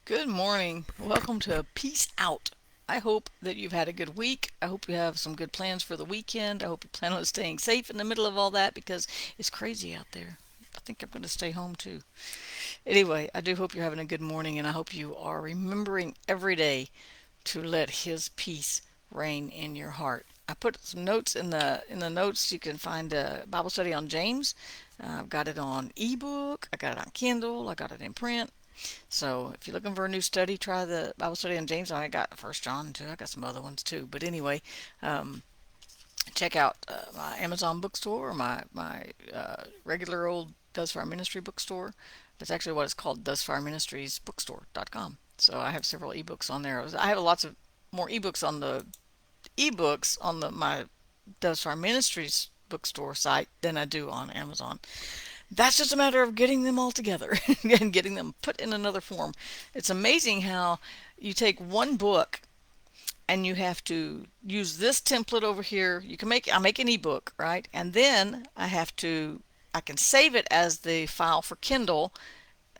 Good morning. Welcome to Peace Out. I hope that you've had a good week. I hope you have some good plans for the weekend. I hope you plan on staying safe in the middle of all that because it's crazy out there. I think I'm going to stay home too. Anyway, I do hope you're having a good morning and I hope you are remembering every day to let his peace reign in your heart. I put some notes in the notes. You can find a Bible study on James. I've got it on ebook. I got it on Kindle. I got it in print. So if you're looking for a new study, try the Bible study on James. I got First John too. I got some other ones too. But anyway, um, check out my Amazon bookstore or my regular old Does Fire Ministry bookstore. That's actually what it's called, Does Fire Ministries Bookstore.com. So I have several ebooks on there. I have lots of more ebooks on the my Does Fire Ministries bookstore site than I do on Amazon. That's just a matter of getting them all together and getting them put in another form. It's amazing how you take one book and you have to use this template over here. I make an ebook, right? And then I can save it as the file for Kindle,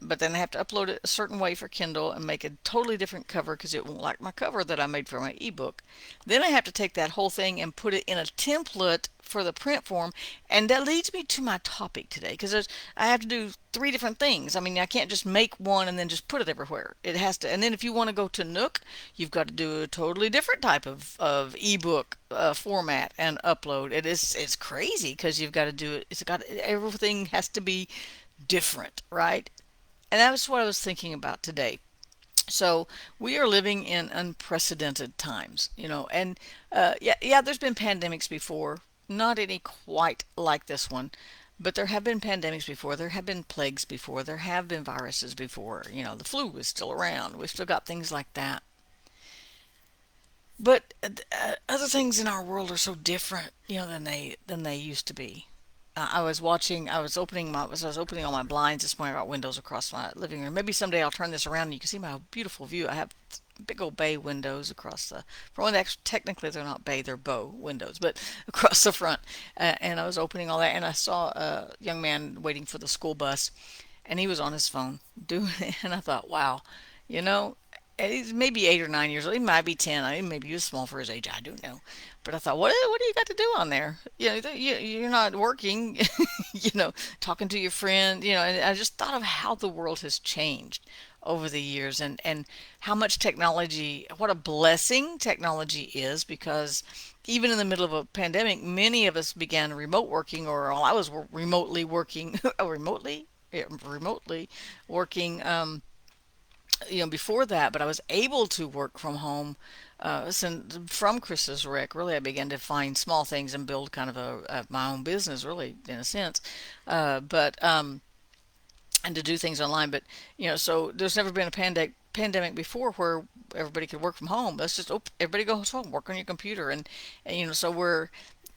but then I have to upload it a certain way for Kindle and make a totally different cover because it won't like my cover that I made for my ebook. Then I have to take that whole thing and put it in a template for the print form, and that leads me to my topic today because I have to do three different things. I mean, I can't just make one and then just put it everywhere. It has to, and then if you want to go to Nook, you've got to do a totally different type of ebook format and upload. It's crazy because you've got to do it. It's got everything has to be different, right? And that's what I was thinking about today. So we are living in unprecedented times, and yeah, there's been pandemics before, not any quite like this one, but there have been pandemics before, there have been plagues before, there have been viruses before. The flu is still around. We've still got things like that. But other things in our world are so different, than they used to be. I was opening all my blinds this morning. I got windows across my living room. Maybe someday I'll turn this around and you can see my beautiful view. I have big old bay windows across the front. Technically they're not bay, they're bow windows, but across the front. And I was opening all that, and I saw a young man waiting for the school bus, and he was on his phone doing it. And I thought, wow, you know, and he's maybe 8 or 9 years old. He might be 10. I mean, maybe he was small for his age. I don't know. But I thought, what do you got to do on there? You're not working, talking to your friend, and I just thought of how the world has changed over the years, and how much technology, what a blessing technology is, because even in the middle of a pandemic, many of us began remote working, or I was remotely working, remotely, yeah, remotely working, before that, but I was able to work from home since from Chris's wreck. Really, I began to find small things and build kind of my own business, really, in a sense. But and to do things online. But so there's never been a pandemic before where everybody could work from home. Let's just everybody goes home, work on your computer, and so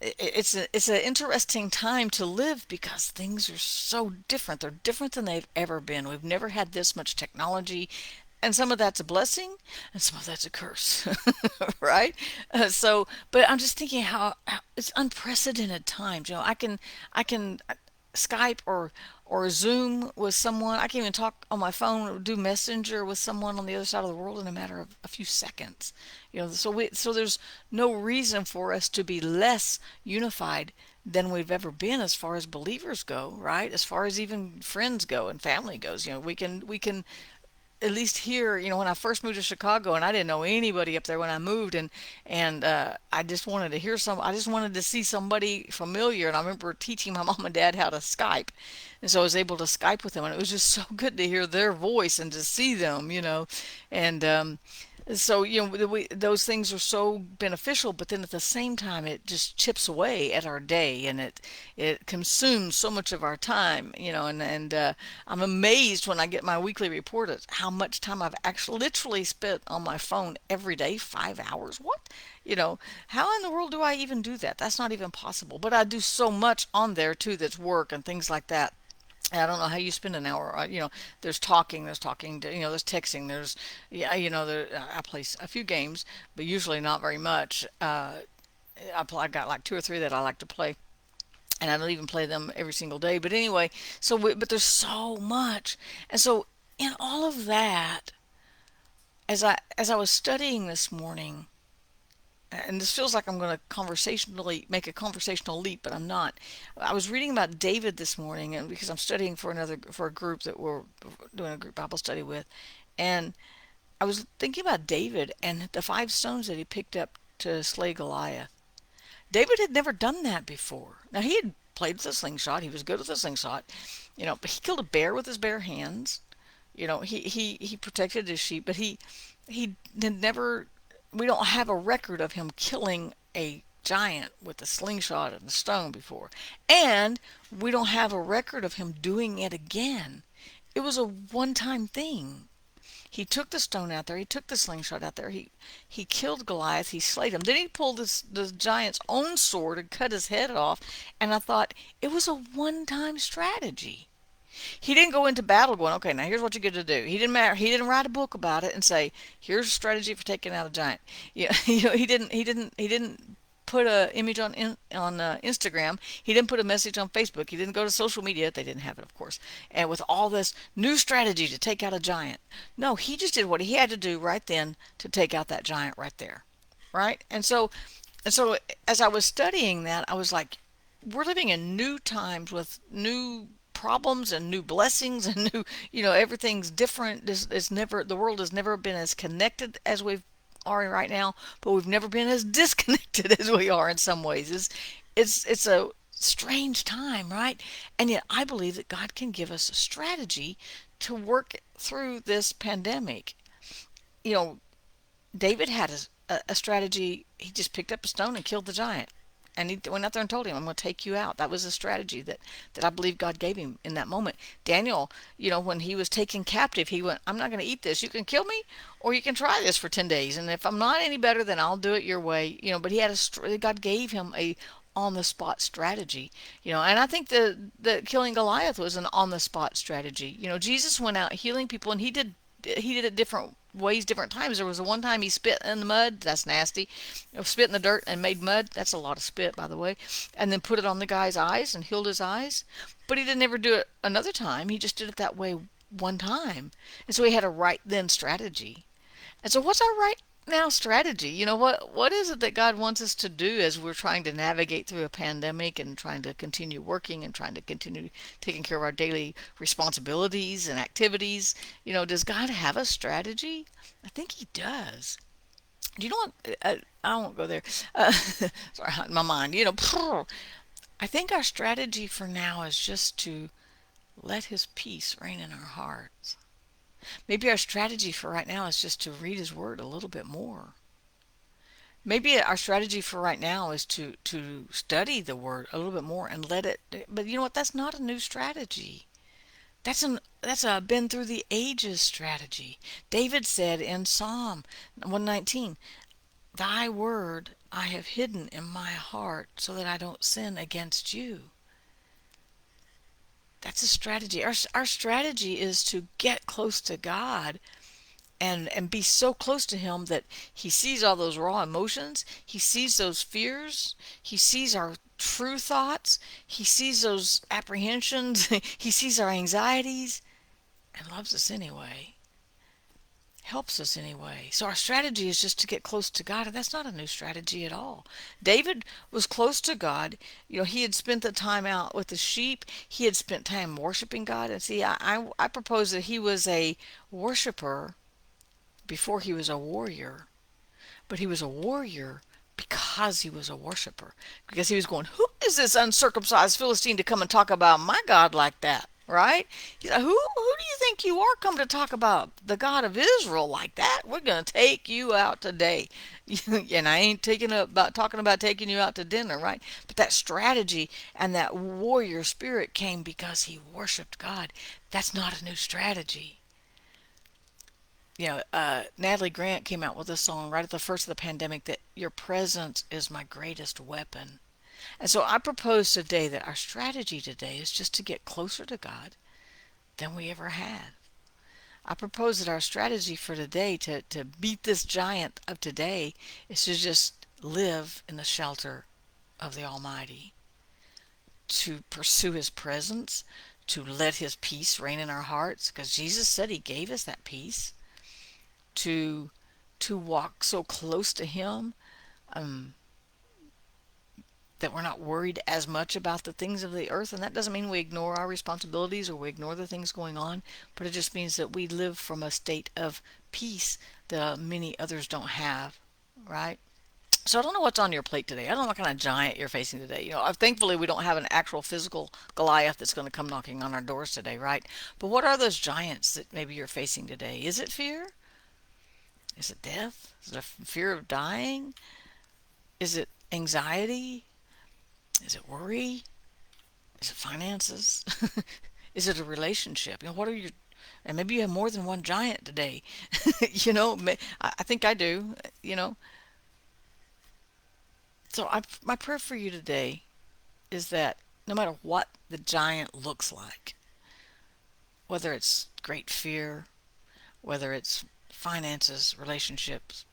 it's an interesting time to live because things are so different. They're different than they've ever been. We've never had this much technology, and some of that's a blessing, and some of that's a curse, right? But I'm just thinking how it's unprecedented times. I can Skype or Zoom with someone. I can even talk on my phone or do Messenger with someone on the other side of the world in a matter of a few seconds. So there's no reason for us to be less unified than we've ever been as far as believers go, right? As far as even friends go and family goes. We can at least here, when I first moved to Chicago, and I didn't know anybody up there when I moved, and I just wanted to I just wanted to see somebody familiar, and I remember teaching my mom and dad how to Skype, and so I was able to Skype with them, and it was just so good to hear their voice and to see them, and so those things are so beneficial, but then at the same time it just chips away at our day, and it consumes so much of our time, and I'm amazed when I get my weekly report at how much time I've actually literally spent on my phone every day. 5 hours, what? How in the world do I even do that? That's not even possible, but I do so much on there too, that's work and things like that. I don't know how you spend an hour. There's talking, there's texting, yeah, I play a few games, but usually not very much. I got like two or three that I like to play, and I don't even play them every single day. But anyway, but there's so much, and so in all of that, As I was studying this morning, and this feels like I'm going to conversationally make a conversational leap, but I'm not. I was reading about David this morning, and because I'm studying for a group that we're doing a group Bible study with, and I was thinking about David and the 5 stones that he picked up to slay Goliath. David had never done that before. Now he had played with a slingshot. He was good with a slingshot, but he killed a bear with his bare hands. He protected his sheep, but he did never. We don't have a record of him killing a giant with a slingshot and a stone before, and we don't have a record of him doing it again. It was a one-time thing. He took the stone out there. He took the slingshot out there. He killed Goliath. He slayed him. Then he pulled the giant's own sword and cut his head off. And I thought it was a one-time strategy. He didn't go into battle going, okay, now here's what you get to do. He didn't matter. He didn't write a book about it and say, here's a strategy for taking out a giant. Yeah, he didn't put a image on Instagram. He didn't put a message on Facebook. He didn't go to social media. They didn't have it, of course. And with all this new strategy to take out a giant. No, he just did what he had to do right then to take out that giant right there. Right? And so as I was studying that, I was like, we're living in new times with new problems and new blessings and new, everything's different. The world has never been as connected as we are right now, but we've never been as disconnected as we are in some ways. It's a strange time, right? And yet I believe that God can give us a strategy to work through this pandemic. You know, David had a strategy. He just picked up a stone and killed the giant. And he went out there and told him, I'm going to take you out. That was a strategy that I believe God gave him in that moment. Daniel, when he was taken captive, he went, I'm not going to eat this. You can kill me or you can try this for 10 days. And if I'm not any better, then I'll do it your way. But God gave him a on the spot strategy. And I think the killing Goliath was an on the spot strategy. Jesus went out healing people, and he did it different ways, different times. There was a one time he spit in the mud. That's nasty. Spit in the dirt and made mud. That's a lot of spit, by the way. And then put it on the guy's eyes and healed his eyes. But he didn't ever do it another time. He just did it that way one time. And so he had a right then strategy. And so what's our right now strategy? What is it that God wants us to do as we're trying to navigate through a pandemic and trying to continue working and trying to continue taking care of our daily responsibilities and activities? Does God have a strategy? I think he does. Do you know what? I won't go there. Sorry, in my mind. I think our strategy for now is just to let his peace reign in our hearts. Maybe our strategy for right now is just to read his word a little bit more. Maybe our strategy for right now is to study the word a little bit more and let it. But you know what? That's not a new strategy. That's a been through the ages strategy. David said in Psalm 119, "Thy word I have hidden in my heart so that I don't sin against you." That's a strategy. Our strategy is to get close to God and be so close to him that he sees all those raw emotions, he sees those fears, he sees our true thoughts, he sees those apprehensions, he sees our anxieties, and loves us anyway, helps us anyway. So our strategy is just to get close to God, and that's not a new strategy at all. David was close to God. He had spent the time out with the sheep. He had spent time worshiping God. And see, I propose that he was a worshiper before he was a warrior. But he was a warrior because he was a worshiper. Because he was going, who is this uncircumcised Philistine to come and talk about my God like that? Right? He's like, who do you think you are, come to talk about the God of Israel like that? We're going to take you out today. And I ain't talking about taking you out to dinner, right? But that strategy and that warrior spirit came because he worshiped God. That's not a new strategy. Natalie Grant came out with a song right at the first of the pandemic that your presence is my greatest weapon. And so I propose today that our strategy today is just to get closer to God than we ever had. I propose that our strategy for today to beat this giant of today is to just live in the shelter of the Almighty, to pursue his presence, to let his peace reign in our hearts, because Jesus said he gave us that peace. to walk so close to him, um, that we're not worried as much about the things of the earth. And that doesn't mean we ignore our responsibilities or we ignore the things going on, but it just means that we live from a state of peace that many others don't have, right? So I don't know what's on your plate today. I don't know what kind of giant you're facing today. Thankfully we don't have an actual physical Goliath that's going to come knocking on our doors today, right? But what are those giants that maybe you're facing today? Is it fear? Is it death? Is it a fear of dying? Is it anxiety? Is it worry? Is it finances? Is it a relationship? What are your, and maybe you have more than one giant today. I think I do, you know. So my prayer for you today is that no matter what the giant looks like, whether it's great fear, whether it's finances, relationships,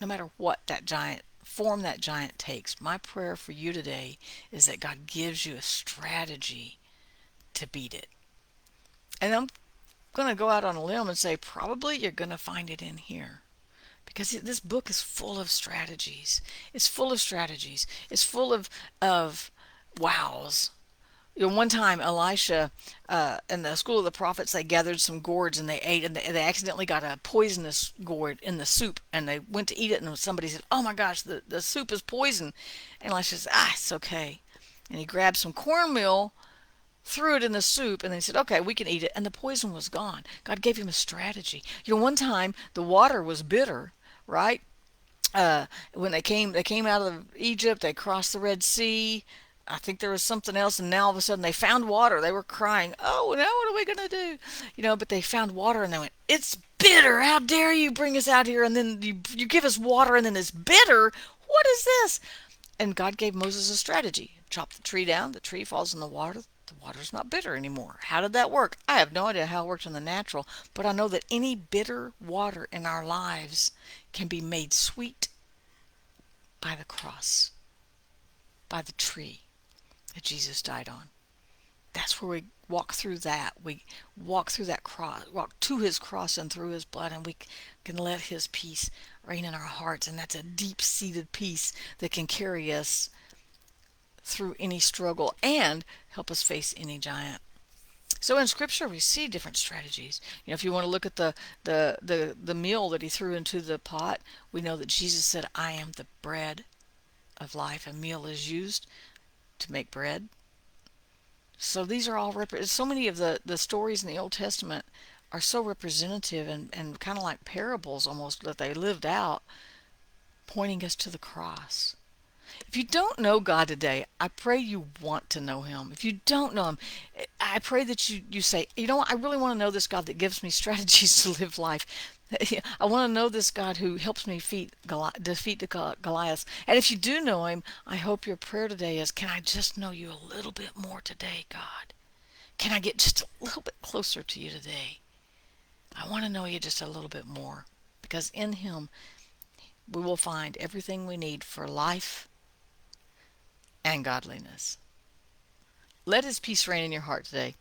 no matter what that giant form that giant takes, my prayer for you today is that God gives you a strategy to beat it. And I'm going to go out on a limb and say probably you're going to find it in here. Because this book is full of strategies. It's full of strategies. It's full of wows. One time, Elisha, in the school of the prophets, they gathered some gourds and they ate, and they accidentally got a poisonous gourd in the soup, and they went to eat it, and somebody said, "Oh my gosh, the soup is poison," and Elisha said, "Ah, it's okay," and he grabbed some cornmeal, threw it in the soup, and then he said, "Okay, we can eat it," and the poison was gone. God gave him a strategy. One time the water was bitter, right? When they came out of Egypt, they crossed the Red Sea. I think there was something else, and now all of a sudden they found water. They were crying, "Oh, now what are we gonna do?" But they found water, and they went, "It's bitter. How dare you bring us out here, and then you give us water, and then it's bitter. What is this?" And God gave Moses a strategy. Chop the tree down. The tree falls in the water. The water's not bitter anymore. How did that work? I have no idea how it worked in the natural, but I know that any bitter water in our lives can be made sweet by the cross, by the tree that Jesus died on. That's where we walk through that. We walk through that cross, walk to his cross and through his blood, and we can let his peace reign in our hearts. And that's a deep-seated peace that can carry us through any struggle and help us face any giant. So in Scripture, we see different strategies. If you want to look at the meal that he threw into the pot, we know that Jesus said, "I am the bread of life." A meal is used to make bread. So these are all so many of the stories in the Old Testament are so representative and kind of like parables almost that they lived out, pointing us to the cross. If you don't know God today, I pray you want to know him. If you don't know him, I pray that you say, what, I really want to know this God that gives me strategies to live life. I want to know this God who helps me defeat the Goliath. And if you do know him, I hope your prayer today is, can I just know you a little bit more today, God? Can I get just a little bit closer to you today? I want to know you just a little bit more. Because in him, we will find everything we need for life and godliness. Let his peace reign in your heart today.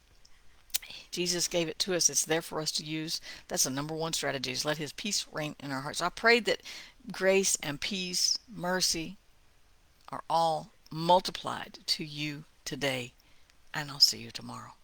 Jesus gave it to us. It's there for us to use. That's the number one strategy, is let his peace reign in our hearts. So I pray that grace and peace, mercy are all multiplied to you today, and I'll see you tomorrow.